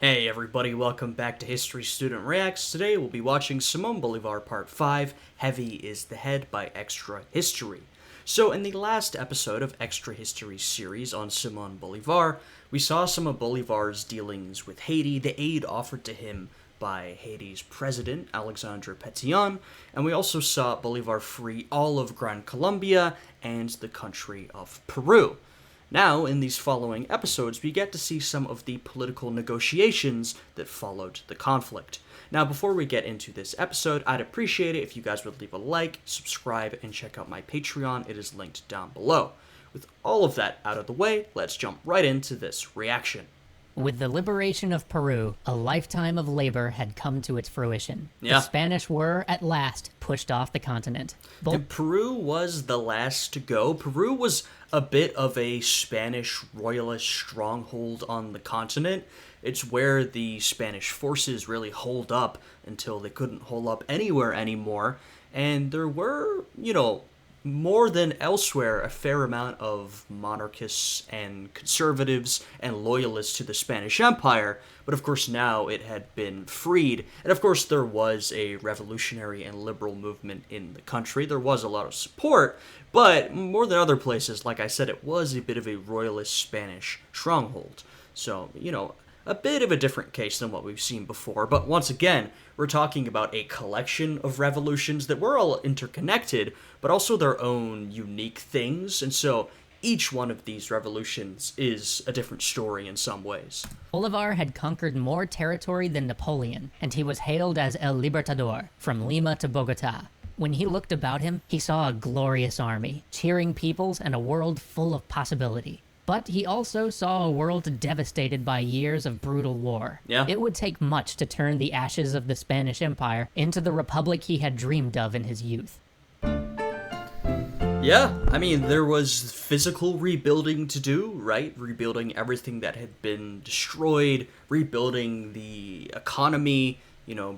Hey everybody, welcome back to History Student Reacts. Today we'll be watching Simón Bolívar Part 5, Heavy is the Head by Extra History. So in the last episode of Extra History series on Simón Bolívar, we saw some of Bolívar's dealings with Haiti, the aid offered to him by Haiti's president, Alexandre Pétion, and we also saw Bolívar free all of Gran Colombia and the country of Peru. Now, in these following episodes, we get to see some of the political negotiations that followed the conflict. Now, before we get into this episode, I'd appreciate it if you guys would leave a like, subscribe, and check out my Patreon. It is linked down below. With all of that out of the way, let's jump right into this reaction. With the liberation of Peru, a lifetime of labor had come to its fruition. Yeah. The Spanish were, at last, pushed off the continent. And Peru was the last to go. Peru was a bit of a Spanish royalist stronghold on the continent. It's where the Spanish forces really holed up until they couldn't hold up anywhere anymore. And there were, more than elsewhere, a fair amount of monarchists and conservatives and loyalists to the Spanish Empire, but of course now it had been freed, and of course there was a revolutionary and liberal movement in the country. There was a lot of support, but more than other places, like I said, it was a bit of a royalist Spanish stronghold. So, a bit of a different case than what we've seen before, but once again, we're talking about a collection of revolutions that were all interconnected, but also their own unique things, and so each one of these revolutions is a different story in some ways. Bolívar had conquered more territory than Napoleon, and he was hailed as El Libertador, from Lima to Bogota. When he looked about him, he saw a glorious army, cheering peoples, and a world full of possibility. But he also saw a world devastated by years of brutal war. Yeah. It would take much to turn the ashes of the Spanish Empire into the republic he had dreamed of in his youth. Yeah, there was physical rebuilding to do, right? Rebuilding everything that had been destroyed, rebuilding the economy,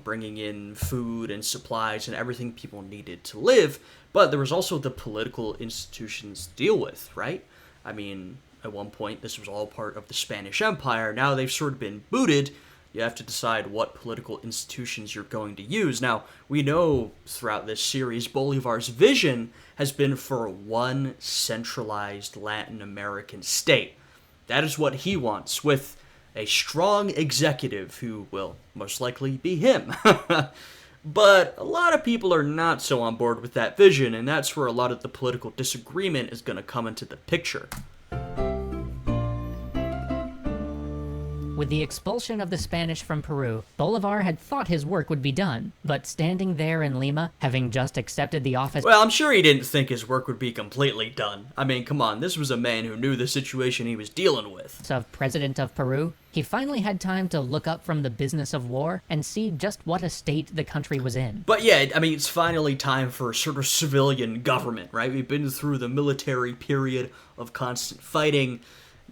bringing in food and supplies and everything people needed to live. But there was also the political institutions to deal with, right? At one point, this was all part of the Spanish Empire. Now they've sort of been booted. You have to decide what political institutions you're going to use. Now, we know throughout this series, Bolívar's vision has been for one centralized Latin American state. That is what he wants, with a strong executive who will most likely be him. But a lot of people are not so on board with that vision, and that's where a lot of the political disagreement is going to come into the picture. With the expulsion of the Spanish from Peru, Bolívar had thought his work would be done, but standing there in Lima, having just accepted the office... Well, I'm sure he didn't think his work would be completely done. Come on, this was a man who knew the situation he was dealing with. ...of President of Peru, he finally had time to look up from the business of war and see just what a state the country was in. But yeah, it's finally time for a sort of civilian government, right? We've been through the military period of constant fighting.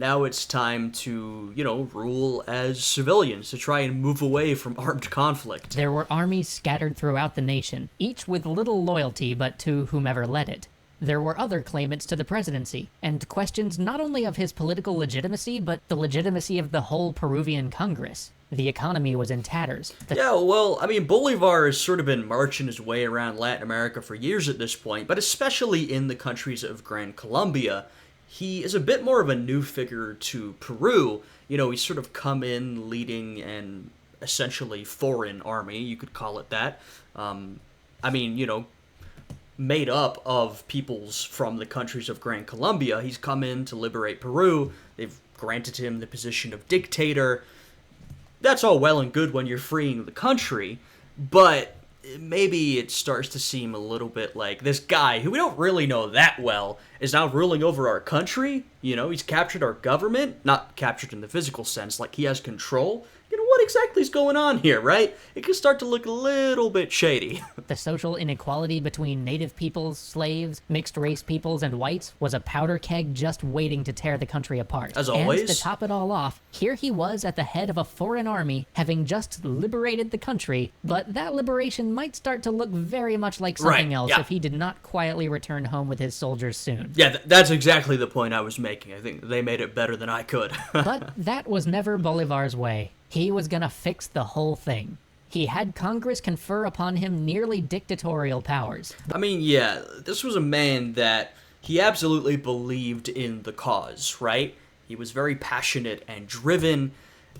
Now it's time to, rule as civilians, to try and move away from armed conflict. There were armies scattered throughout the nation, each with little loyalty but to whomever led it. There were other claimants to the presidency, and questions not only of his political legitimacy, but the legitimacy of the whole Peruvian Congress. The economy was in tatters. Bolívar has sort of been marching his way around Latin America for years at this point, but especially in the countries of Gran Colombia, he is a bit more of a new figure to Peru. He's sort of come in leading an essentially foreign army, you could call it that. Made up of peoples from the countries of Gran Colombia. He's come in to liberate Peru. They've granted him the position of dictator. That's all well and good when you're freeing the country, but maybe it starts to seem a little bit like this guy, who we don't really know that well, is now ruling over our country. He's captured our government. Not captured in the physical sense, like he has control. What exactly is going on here, right? It can start to look a little bit shady. The social inequality between native peoples, slaves, mixed-race peoples, and whites was a powder keg just waiting to tear the country apart. As always. And to top it all off, here he was at the head of a foreign army, having just liberated the country, but that liberation might start to look very much like something else if he did not quietly return home with his soldiers soon. Yeah, that's exactly the point I was making. I think they made it better than I could. But that was never Bolívar's way. He was gonna fix the whole thing. He had Congress confer upon him nearly dictatorial powers. I mean, yeah, this was a man that he absolutely believed in the cause, right? He was very passionate and driven,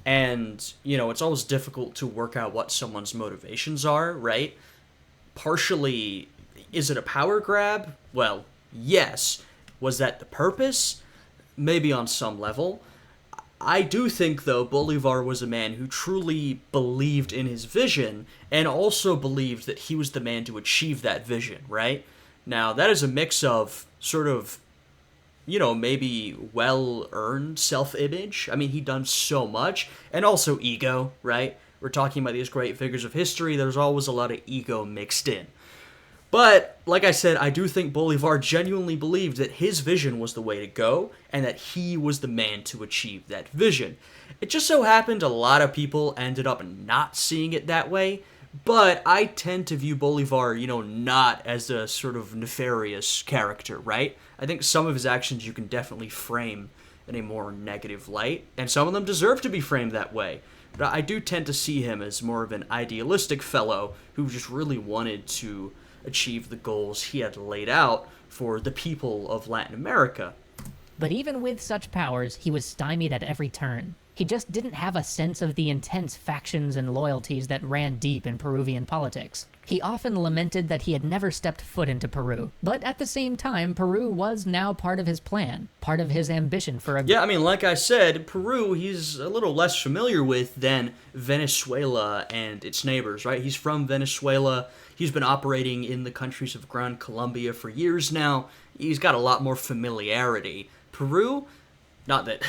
and, it's always difficult to work out what someone's motivations are, right? Partially, is it a power grab? Well, yes. Was that the purpose? Maybe on some level. I do think, though, Bolivar was a man who truly believed in his vision and also believed that he was the man to achieve that vision, right? Now, that is a mix of sort of, maybe well-earned self-image. I mean, he'd done so much, and also ego, right? We're talking about these great figures of history. There's always a lot of ego mixed in. But, like I said, I do think Bolivar genuinely believed that his vision was the way to go, and that he was the man to achieve that vision. It just so happened a lot of people ended up not seeing it that way, but I tend to view Bolivar, not as a sort of nefarious character, right? I think some of his actions you can definitely frame in a more negative light, and some of them deserve to be framed that way. But I do tend to see him as more of an idealistic fellow who just really wanted to achieve the goals he had laid out for the people of Latin America. But even with such powers, he was stymied at every turn. He just didn't have a sense of the intense factions and loyalties that ran deep in Peruvian politics. He often lamented that he had never stepped foot into Peru, but at the same time, Peru was now part of his plan, part of his ambition for a... Yeah, I mean, like I said, Peru he's a little less familiar with than Venezuela and its neighbors, right? He's from Venezuela. He's been operating in the countries of Gran Colombia for years now. He's got a lot more familiarity. Peru, not that,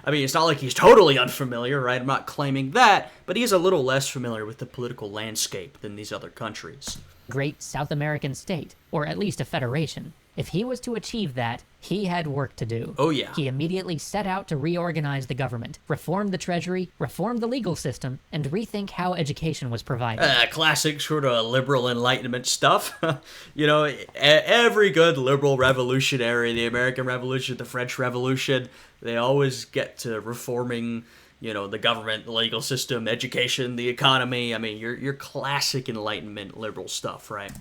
I mean, it's not like he's totally unfamiliar, right? I'm not claiming that, but he's a little less familiar with the political landscape than these other countries. Great South American state, or at least a federation. If he was to achieve that, he had work to do. Oh, yeah. He immediately set out to reorganize the government, reform the treasury, reform the legal system, and rethink how education was provided. Classic sort of liberal enlightenment stuff. Every good liberal revolutionary, the American Revolution, the French Revolution, they always get to reforming, the government, the legal system, education, the economy. I mean, your classic enlightenment liberal stuff, right?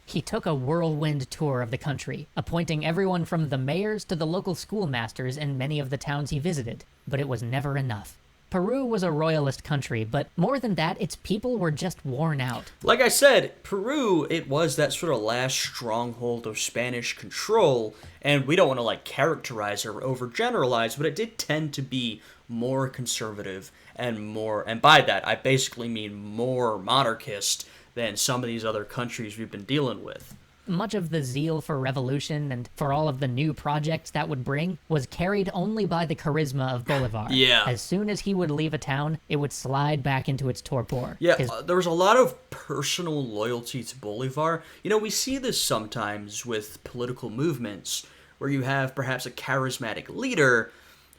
He took a whirlwind tour of the country, appointing everyone from the mayors to the local schoolmasters in many of the towns he visited, but it was never enough. Peru was a royalist country, but more than that, its people were just worn out. Like I said, Peru, it was that sort of last stronghold of Spanish control, and we don't want to characterize or overgeneralize, but it did tend to be more conservative and by that I basically mean more monarchist than some of these other countries we've been dealing with. Much of the zeal for revolution and for all of the new projects that would bring was carried only by the charisma of Bolivar. Yeah. As soon as he would leave a town, it would slide back into its torpor. Yeah, there was a lot of personal loyalty to Bolivar. We see this sometimes with political movements, where you have perhaps a charismatic leader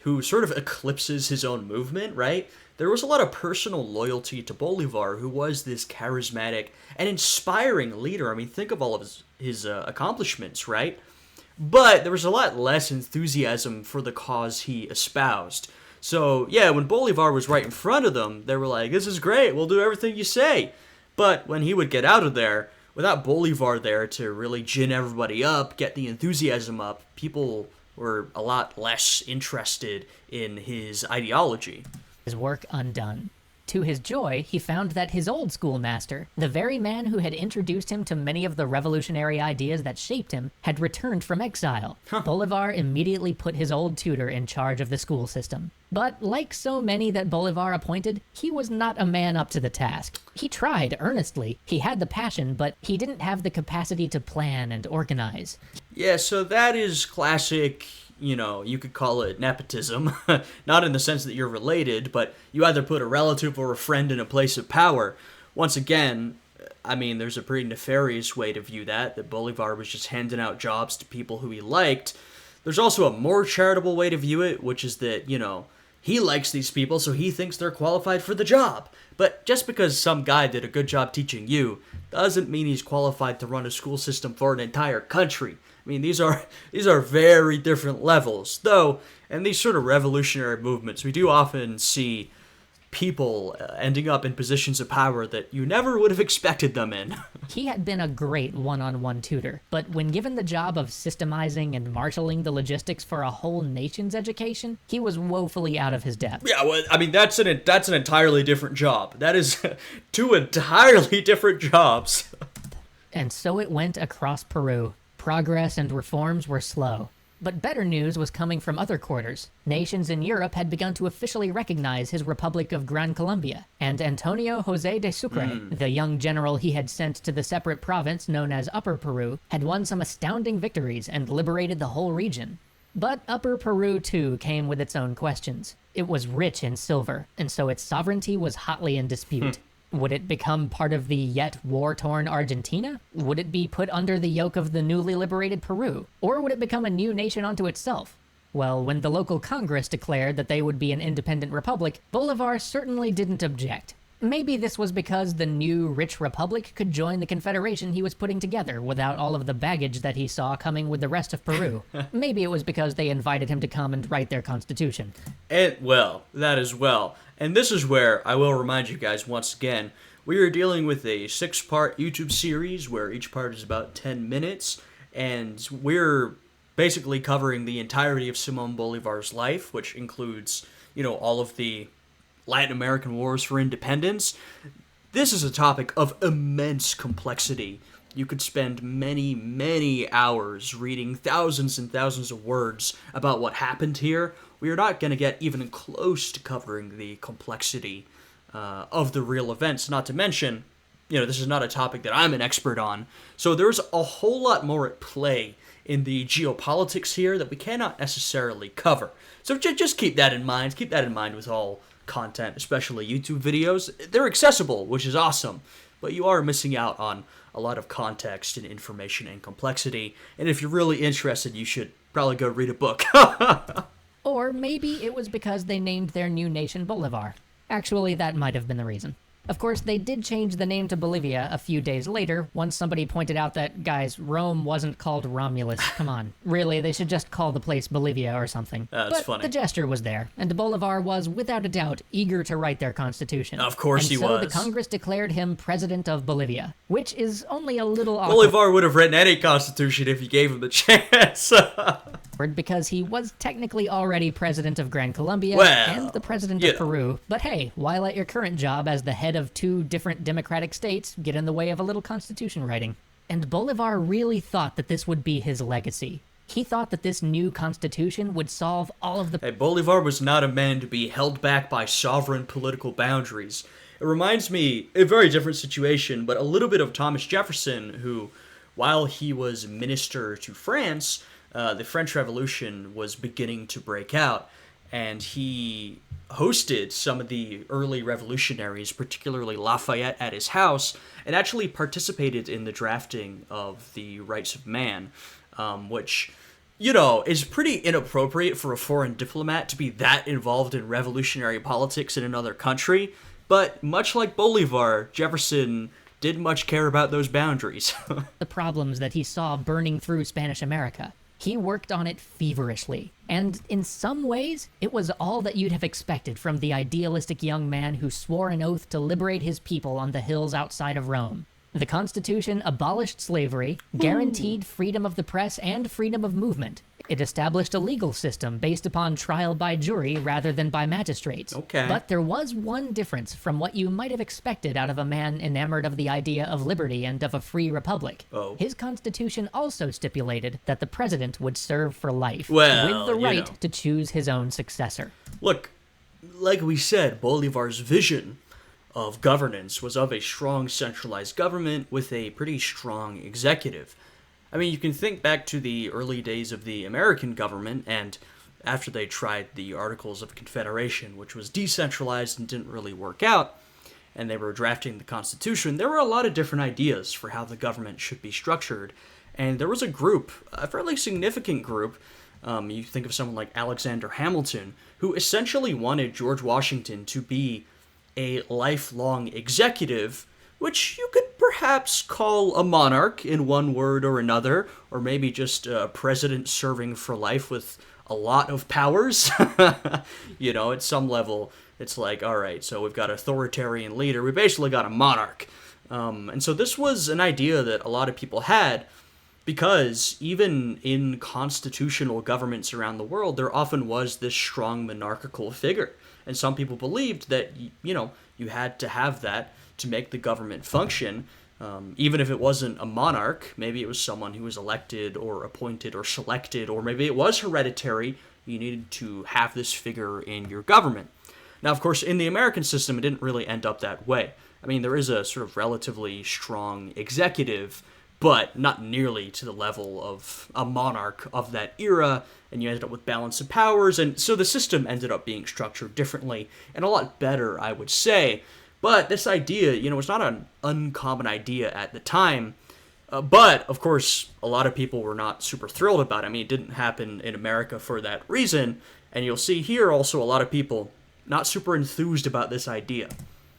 who sort of eclipses his own movement, right? There was a lot of personal loyalty to Bolivar, who was this charismatic and inspiring leader. I mean, think of all of his accomplishments, right? But there was a lot less enthusiasm for the cause he espoused. So, yeah, when Bolivar was right in front of them, they were like, this is great, we'll do everything you say. But when he would get out of there, without Bolivar there to really gin everybody up, get the enthusiasm up, people were a lot less interested in his ideology. His work undone. To his joy, he found that his old schoolmaster, the very man who had introduced him to many of the revolutionary ideas that shaped him, had returned from exile. Bolivar immediately put his old tutor in charge of the school system. But like so many that Bolivar appointed, he was not a man up to the task. He tried earnestly, he had the passion, but he didn't have the capacity to plan and organize. Yeah, so that is classic, you could call it nepotism. Not in the sense that you're related, but you either put a relative or a friend in a place of power. Once again, I mean, there's a pretty nefarious way to view that Bolivar was just handing out jobs to people who he liked. There's also a more charitable way to view it, which is that, he likes these people, so he thinks they're qualified for the job. But just because some guy did a good job teaching you, doesn't mean he's qualified to run a school system for an entire country. I mean, these are very different levels. Though, in these sort of revolutionary movements, we do often see people ending up in positions of power that you never would have expected them in. He had been a great one-on-one tutor, but when given the job of systemizing and marshaling the logistics for a whole nation's education, he was woefully out of his depth. Yeah, well, I mean, that's an entirely different job. That is two entirely different jobs. And so it went across Peru. Progress and reforms were slow. But better news was coming from other quarters. Nations in Europe had begun to officially recognize his Republic of Gran Colombia, and Antonio José de Sucre, the young general he had sent to the separate province known as Upper Peru, had won some astounding victories and liberated the whole region. But Upper Peru, too, came with its own questions. It was rich in silver, and so its sovereignty was hotly in dispute. Would it become part of the yet war-torn Argentina? Would it be put under the yoke of the newly liberated Peru? Or would it become a new nation unto itself? Well, when the local Congress declared that they would be an independent republic, Bolívar certainly didn't object. Maybe this was because the new rich republic could join the confederation he was putting together without all of the baggage that he saw coming with the rest of Peru. Maybe it was because they invited him to come and write their constitution. Well, that as well. And this is where I will remind you guys once again, we are dealing with a 6-part YouTube series where each part is about 10 minutes, and we're basically covering the entirety of Simón Bolívar's life, which includes, all of the Latin American wars for independence. This is a topic of immense complexity. You could spend many, many hours reading thousands and thousands of words about what happened here. We are not going to get even close to covering the complexity of the real events, not to mention, this is not a topic that I'm an expert on. So there's a whole lot more at play in the geopolitics here that we cannot necessarily cover. So just keep that in mind. Keep that in mind with all content, especially YouTube videos. They're accessible, which is awesome, but you are missing out on a lot of context and information and complexity. And if you're really interested, you should probably go read a book. Or maybe it was because they named their new nation Bolivar. Actually, that might have been the reason. Of course, they did change the name to Bolivia a few days later, once somebody pointed out that, guys, Rome wasn't called Romulus. Come on. Really, they should just call the place Bolivia or something. That's funny. The gesture was there, and Bolivar was, without a doubt, eager to write their constitution. Of course he was. And so the Congress declared him President of Bolivia, which is only a little awkward. Bolivar would have written any constitution if you gave him the chance. Because he was technically already president of Gran Colombia and the president of Peru. But hey, why let your current job as the head of 2 different democratic states get in the way of a little constitution writing? And Bolivar really thought that this would be his legacy. He thought that this new constitution would solve all of the... Hey, Bolivar was not a man to be held back by sovereign political boundaries. It reminds me, a very different situation, but a little bit of Thomas Jefferson, who, while he was minister to France, the French Revolution was beginning to break out, and he hosted some of the early revolutionaries, particularly Lafayette, at his house, and actually participated in the drafting of the Rights of Man, which, is pretty inappropriate for a foreign diplomat to be that involved in revolutionary politics in another country, but much like Bolivar, Jefferson didn't much care about those boundaries. the problems that he saw burning through Spanish America. He worked on it feverishly, and in some ways, it was all that you'd have expected from the idealistic young man who swore an oath to liberate his people on the hills outside of Rome. The Constitution abolished slavery, guaranteed freedom of the press and freedom of movement. It established a legal system based upon trial by jury rather than by magistrates. Okay. But there was one difference from what you might have expected out of a man enamored of the idea of liberty and of a free republic. His constitution also stipulated that the president would serve for life, with the right to choose his own successor. Look, like we said, Bolivar's vision of governance was of a strong centralized government with a pretty strong executive. I mean, you can think back to the early days of the American government, and after they tried the Articles of Confederation, which was decentralized and didn't really work out, and they were drafting the Constitution, there were a lot of different ideas for how the government should be structured, and there was a group, a fairly significant group, you think of someone like Alexander Hamilton, who essentially wanted George Washington to be a lifelong executive, which you could perhaps call a monarch in one word or another, or maybe just a president serving for life with a lot of powers. At some level, It's like, all right, so we've got an authoritarian leader. We basically got a monarch. And so this was an idea that a lot of people had, because even in constitutional governments around the world, there often was this strong monarchical figure. And some people believed that, you had to have that to make the government function. Even if it wasn't a monarch, maybe it was someone who was elected or appointed or selected, or maybe it was hereditary. You needed to have this figure in your government. Now, of course, in the American system, it didn't really end up that way. I mean, there is a sort of relatively strong executive, but not nearly to the level of a monarch of that era, and you ended up with balance of powers, and so the system ended up being structured differently, and a lot better, I would say. But this idea, it's not an uncommon idea at the time, but, of course, a lot of people were not super thrilled about it. I mean, it didn't happen in America for that reason, and you'll see here also a lot of people not super enthused about this idea.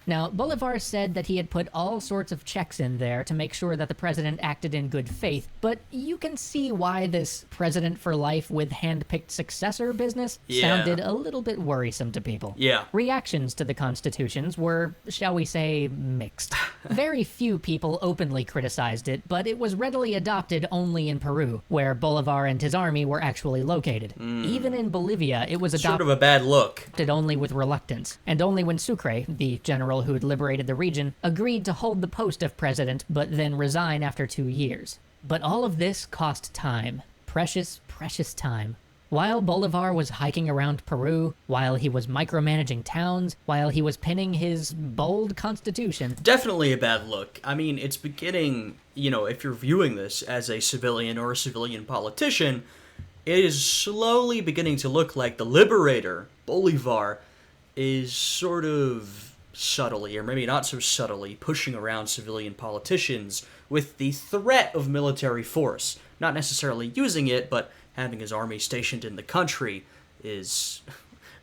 Now, Bolivar said that he had put all sorts of checks in there to make sure that the president acted in good faith, but you can see why this president for life with hand-picked successor business sounded a little bit worrisome to people. Yeah. Reactions to the constitutions were, shall we say, mixed. Very few people openly criticized it, but it was readily adopted only in Peru, where Bolivar and his army were actually located. Even in Bolivia, it was adopted Sort of a bad look. only with reluctance, and only when Sucre, the general who had liberated the region, agreed to hold the post of president, but then resign after 2 years. But all of this cost time. Precious, precious time. While Bolivar was hiking around Peru, while he was micromanaging towns, while he was pinning his bold constitution. Definitely a bad look. I mean, it's beginning, if you're viewing this as a civilian or a civilian politician, it is slowly beginning to look like the liberator, Bolivar, is sort of subtly, or maybe not so subtly, pushing around civilian politicians with the threat of military force. Not necessarily using it, but having his army stationed in the country is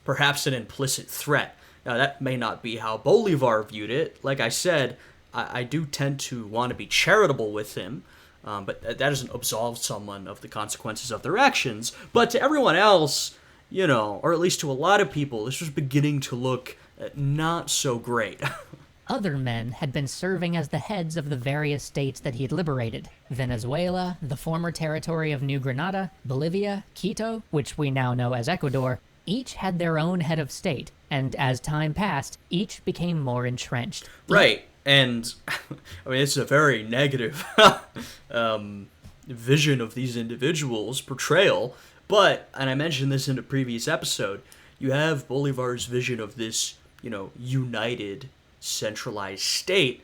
perhaps an implicit threat. Now, that may not be how Bolivar viewed it. Like I said, I do tend to want to be charitable with him, but that doesn't absolve someone of the consequences of their actions. But to everyone else, or at least to a lot of people, this was beginning to look not so great. Other men had been serving as the heads of the various states that he had liberated. Venezuela, the former territory of New Granada, Bolivia, Quito, which we now know as Ecuador, each had their own head of state, and as time passed, each became more entrenched. Right, and I mean, it's a very negative vision of these individuals' portrayal, but, and I mentioned this in a previous episode, you have Bolivar's vision of this, united, centralized state.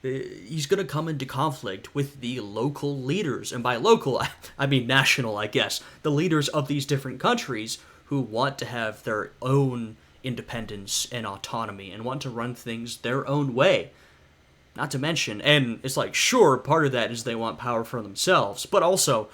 He's going to come into conflict with the local leaders. And by local, I mean national, I guess. The leaders of these different countries who want to have their own independence and autonomy and want to run things their own way. Not to mention, and it's like, sure, part of that is they want power for themselves, but also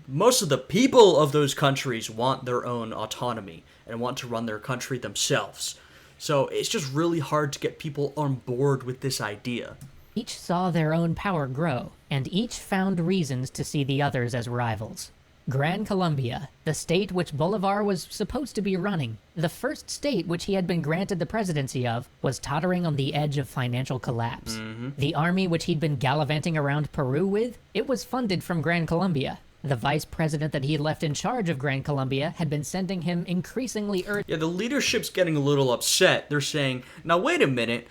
most of the people of those countries want their own autonomy and want to run their country themselves. So it's just really hard to get people on board with this idea. Each saw their own power grow, and each found reasons to see the others as rivals. Gran Colombia, the state which Bolivar was supposed to be running, the first state which he had been granted the presidency of, was tottering on the edge of financial collapse. The army which he'd been gallivanting around Peru with, it was funded from Gran Colombia. The vice president that he had left in charge of Gran Colombia had been sending him increasingly urgent. Yeah, the leadership's getting a little upset. They're saying, now wait a minute,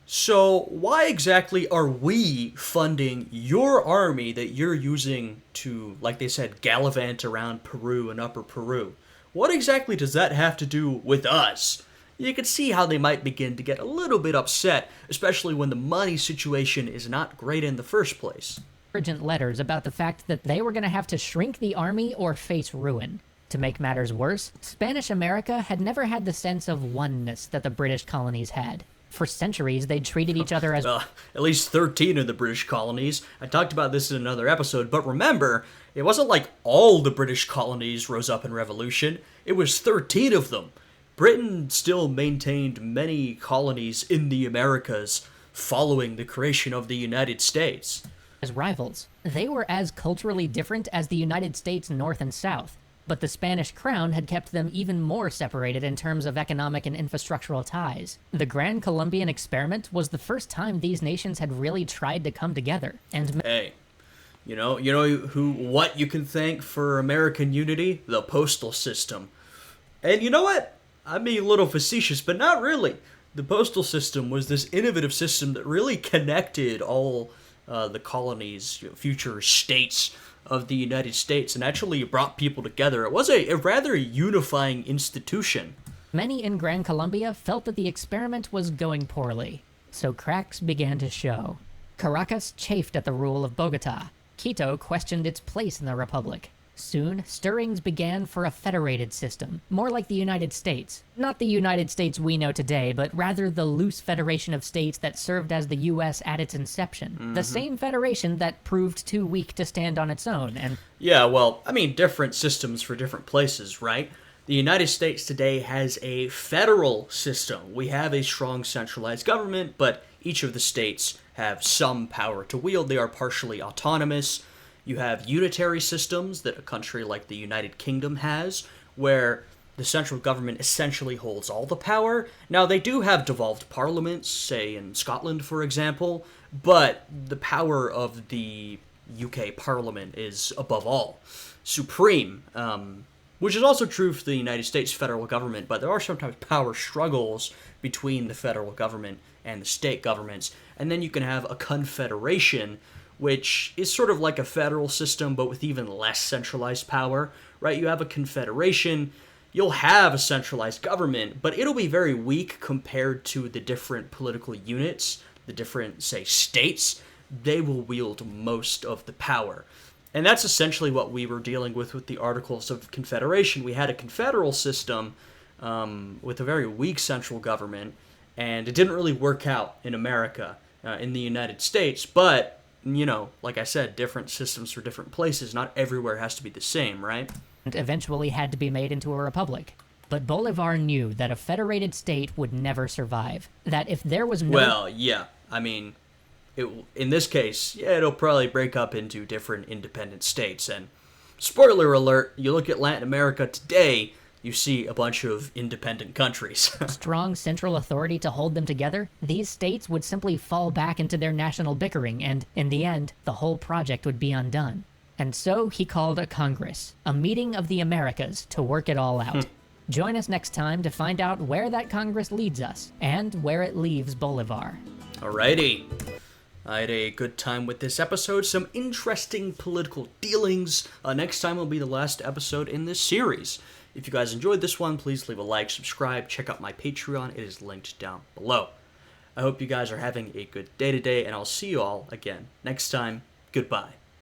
so why exactly are we funding your army that you're using to, like they said, gallivant around Peru and Upper Peru? What exactly does that have to do with us? You can see how they might begin to get a little bit upset, especially when the money situation is not great in the first place. Urgent letters about the fact that they were going to have to shrink the army or face ruin. To make matters worse, Spanish America had never had the sense of oneness that the British colonies had. For centuries, they'd treated each other as... at least 13 of the British colonies. I talked about this in another episode, but remember, it wasn't like all the British colonies rose up in revolution. It was 13 of them. Britain still maintained many colonies in the Americas following the creation of the United States. as rivals. They were as culturally different as the United States North and South. But the Spanish crown had kept them even more separated in terms of economic and infrastructural ties. The Grand Colombian experiment was the first time these nations had really tried to come together. And Hey, what you can thank for American unity? The postal system. And you know what? I'm being a little facetious, but not really. The postal system was this innovative system that really connected all the colonies, future states of the United States, and actually brought people together. It was a rather unifying institution. many in Gran Colombia felt that the experiment was going poorly, so cracks began to show. Caracas chafed at the rule of Bogota. Quito questioned its place in the republic. Soon, stirrings began for a federated system, more like the United States. Not the United States we know today, but rather the loose federation of states that served as the U.S. at its inception. The same federation that proved too weak to stand on its own, and... Yeah, well, I mean, different systems for different places, right? The United States today has a federal system. We have a strong centralized government, but each of the states have some power to wield. They are partially autonomous. You have unitary systems that a country like the United Kingdom has, where the central government essentially holds all the power. Now, they do have devolved parliaments, say in Scotland, for example, but the power of the UK Parliament is, above all, supreme, which is also true for the United States federal government, but there are sometimes power struggles between the federal government and the state governments. And then you can have a confederation, which is sort of like a federal system, but with even less centralized power, right? You have a confederation, you'll have a centralized government, but it'll be very weak compared to the different political units, the different, say, states. They will wield most of the power. And that's essentially what we were dealing with the Articles of Confederation. We had a confederal system with a very weak central government, and it didn't really work out in America, in the United States, but... you know, like I said, different systems for different places. Not everywhere has to be the same, right? and eventually had to be made into a republic. But Bolivar knew that a federated state would never survive. That if there was no... Well, yeah. I mean, in this case, yeah, it'll probably break up into different independent states. And spoiler alert, you look at Latin America today, you see a bunch of independent countries. strong central authority to hold them together, these states would simply fall back into their national bickering, and, in the end, the whole project would be undone. And so he called a Congress, a meeting of the Americas, to work it all out. Join us next time to find out where that Congress leads us, and where it leaves Bolivar. Alrighty. I had a good time with this episode. Some interesting political dealings. Next time will be the last episode in this series. If you guys enjoyed this one, please leave a like, subscribe, check out my Patreon. It is linked down below. I hope you guys are having a good day today, and I'll see you all again next time. Goodbye.